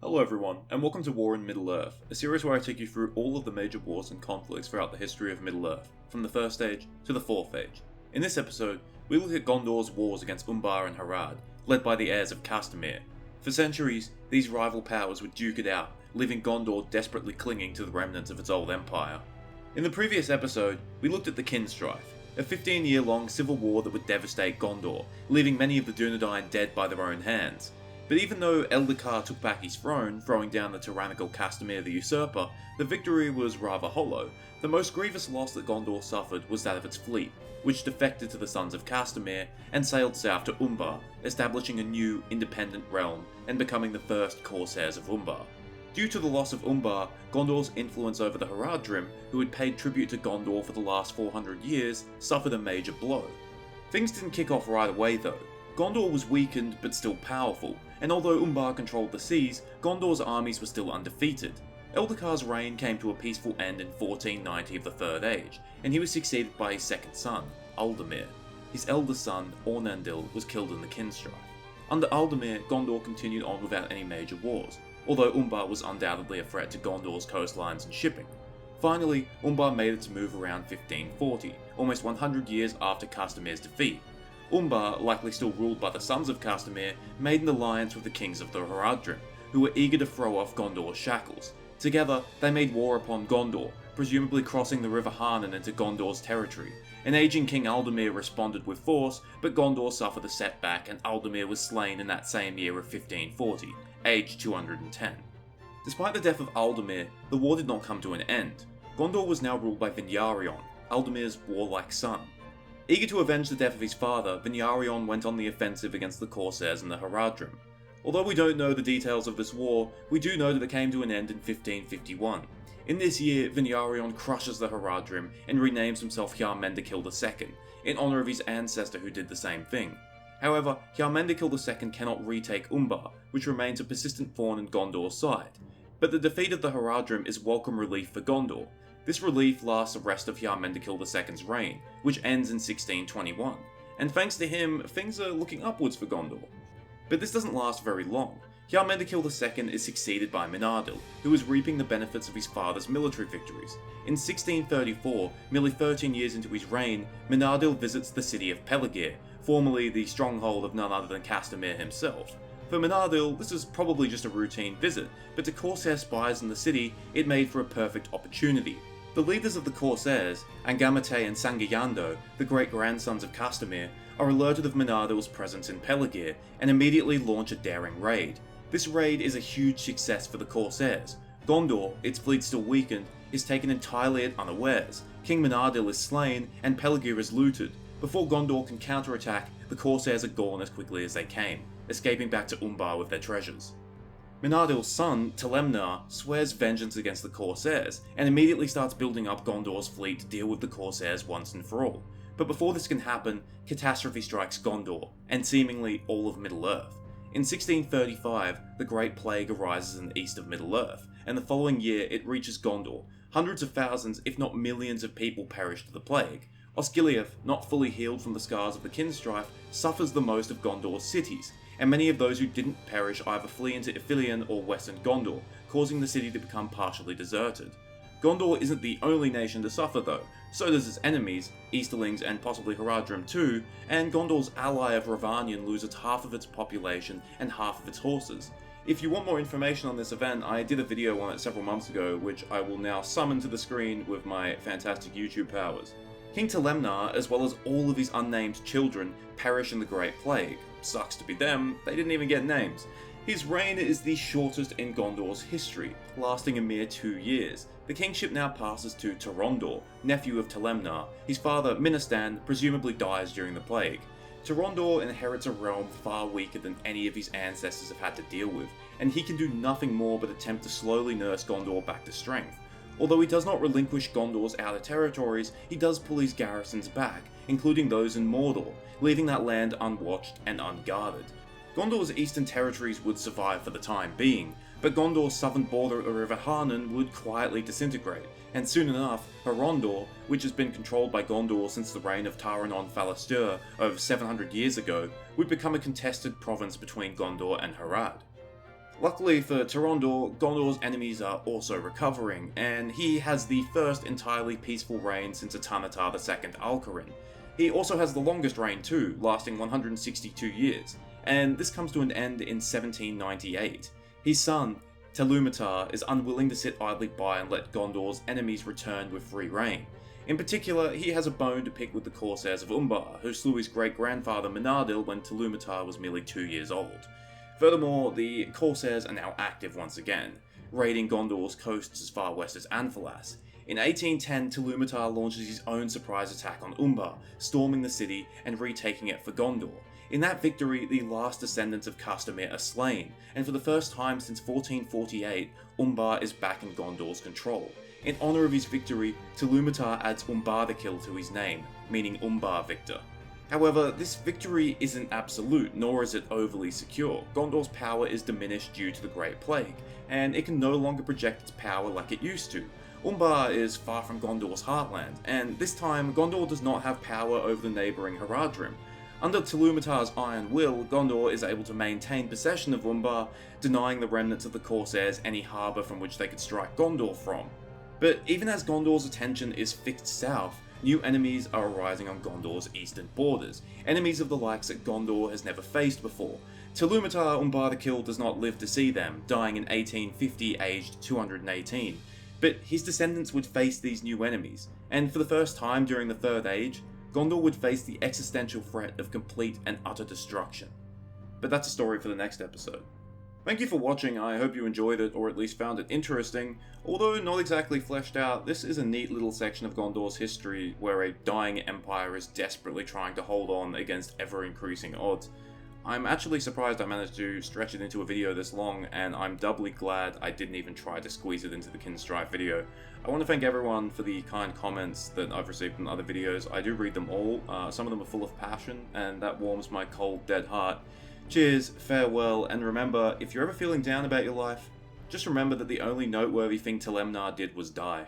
Hello everyone, and welcome to War in Middle-earth, a series where I take you through all of the major wars and conflicts throughout the history of Middle-earth, from the First Age to the Fourth Age. In this episode, we look at Gondor's wars against Umbar and Harad, led by the heirs of Castamere. For centuries, these rival powers would duke it out, leaving Gondor desperately clinging to the remnants of its old empire. In the previous episode, we looked at the Kin Strife, a 15-year-long civil war that would devastate Gondor, leaving many of the Dunedain dead by their own hands. But even though Eldacar took back his throne, throwing down the tyrannical Castamere the Usurper, the victory was rather hollow. The most grievous loss that Gondor suffered was that of its fleet, which defected to the Sons of Castamere and sailed south to Umbar, establishing a new, independent realm and becoming the first Corsairs of Umbar. Due to the loss of Umbar, Gondor's influence over the Haradrim, who had paid tribute to Gondor for the last 400 years, suffered a major blow. Things didn't kick off right away though. Gondor was weakened but still powerful, and although Umbar controlled the seas, Gondor's armies were still undefeated. Eldacar's reign came to a peaceful end in 1490 of the Third Age, and he was succeeded by his second son, Aldemir. His eldest son, Ornandil, was killed in the Kin Strife. Under Aldemir, Gondor continued on without any major wars, although Umbar was undoubtedly a threat to Gondor's coastlines and shipping. Finally, Umbar made its move around 1540, almost 100 years after Castamere's defeat. Umbar, likely still ruled by the Sons of Castamere, made an alliance with the kings of the Haradrim, who were eager to throw off Gondor's shackles. Together, they made war upon Gondor, presumably crossing the River Harnen into Gondor's territory. An aging King Aldemir responded with force, but Gondor suffered a setback and Aldemir was slain in that same year of 1540, aged 210. Despite the death of Aldemir, the war did not come to an end. Gondor was now ruled by Vinyarion, Aldemir's warlike son. Eager to avenge the death of his father, Vinyarion went on the offensive against the Corsairs and the Haradrim. Although we don't know the details of this war, we do know that it came to an end in 1551. In this year, Vinyarion crushes the Haradrim and renames himself Jarmendekil II, in honour of his ancestor who did the same thing. However, Jarmendekil II cannot retake Umbar, which remains a persistent thorn in Gondor's side. But the defeat of the Haradrim is welcome relief for Gondor. This relief lasts the rest of Jarmendekil II's reign, which ends in 1621, and thanks to him, things are looking upwards for Gondor. But this doesn't last very long. Jarmendekil II is succeeded by Menadil, who is reaping the benefits of his father's military victories. In 1634, nearly 13 years into his reign, Menadil visits the city of Peligir, formerly the stronghold of none other than Castamere himself. For Menadil, this is probably just a routine visit, but to Corsair spies in the city, it made for a perfect opportunity. The leaders of the Corsairs, Angamate and Sangayando, the great-grandsons of Castamere, are alerted of Menadil's presence in Peligir and immediately launch a daring raid. This raid is a huge success for the Corsairs. Gondor, its fleet still weakened, is taken entirely at unawares. King Menadil is slain and Peligir is looted. Before Gondor can counterattack, the Corsairs are gone as quickly as they came, escaping back to Umbar with their treasures. Menadil's son, Telemnar, swears vengeance against the Corsairs, and immediately starts building up Gondor's fleet to deal with the Corsairs once and for all. But before this can happen, catastrophe strikes Gondor, and seemingly all of Middle-earth. In 1635, the Great Plague arises in the east of Middle-earth, and the following year it reaches Gondor. Hundreds of thousands, if not millions of people perish to the plague. Osgiliath, not fully healed from the scars of the Kin Strife, suffers the most of Gondor's cities, and many of those who didn't perish either flee into Ithilien or western Gondor, causing the city to become partially deserted. Gondor isn't the only nation to suffer though, so does its enemies, Easterlings and possibly Haradrim too, and Gondor's ally of Rhovanion loses half of its population and half of its horses. If you want more information on this event, I did a video on it several months ago, which I will now summon to the screen with my fantastic YouTube powers. King Telemnar, as well as all of his unnamed children, perish in the Great Plague. Sucks to be them, they didn't even get names. His reign is the shortest in Gondor's history, lasting a mere 2 years. The kingship now passes to Torondor, nephew of Telemnar. His father, Ministan, presumably dies during the plague. Torondor inherits a realm far weaker than any of his ancestors have had to deal with, and he can do nothing more but attempt to slowly nurse Gondor back to strength. Although he does not relinquish Gondor's outer territories, he does pull his garrisons back, including those in Mordor, leaving that land unwatched and unguarded. Gondor's eastern territories would survive for the time being, but Gondor's southern border of the River Harnen would quietly disintegrate, and soon enough, Harondor, which has been controlled by Gondor since the reign of Taranon Falastur over 700 years ago, would become a contested province between Gondor and Harad. Luckily for Tyrondor, Gondor's enemies are also recovering, and he has the first entirely peaceful reign since Atanatar II Alcurin. He also has the longest reign too, lasting 162 years, and this comes to an end in 1798. His son, Telummatar, is unwilling to sit idly by and let Gondor's enemies return with free reign. In particular, he has a bone to pick with the Corsairs of Umbar, who slew his great-grandfather Menardil when Telummatar was merely 2 years old. Furthermore, the Corsairs are now active once again, raiding Gondor's coasts as far west as Anfalas. In 1810, Telummatar launches his own surprise attack on Umbar, storming the city and retaking it for Gondor. In that victory, the last descendants of Castamir are slain, and for the first time since 1448, Umbar is back in Gondor's control. In honour of his victory, Telummatar adds Umbar the Kill to his name, meaning Umbar Victor. However, this victory isn't absolute, nor is it overly secure. Gondor's power is diminished due to the Great Plague, and it can no longer project its power like it used to. Umbar is far from Gondor's heartland, and this time Gondor does not have power over the neighbouring Haradrim. Under Telummatar's iron will, Gondor is able to maintain possession of Umbar, denying the remnants of the Corsairs any harbour from which they could strike Gondor from. But even as Gondor's attention is fixed south, new enemies are arising on Gondor's eastern borders, enemies of the likes that Gondor has never faced before. Telummatar Umbar the Kill does not live to see them, dying in 1850 aged 218, but his descendants would face these new enemies, and for the first time during the Third Age, Gondor would face the existential threat of complete and utter destruction. But that's a story for the next episode. Thank you for watching. I hope you enjoyed it, or at least found it interesting. Although not exactly fleshed out, this is a neat little section of Gondor's history where a dying empire is desperately trying to hold on against ever-increasing odds. I'm actually surprised I managed to stretch it into a video this long, and I'm doubly glad I didn't even try to squeeze it into the Kinstrife video. I want to thank everyone for the kind comments that I've received in other videos. I do read them all. Some of them are full of passion, and that warms my cold, dead heart. Cheers, farewell, and remember, if you're ever feeling down about your life, just remember that the only noteworthy thing Telemnar did was die.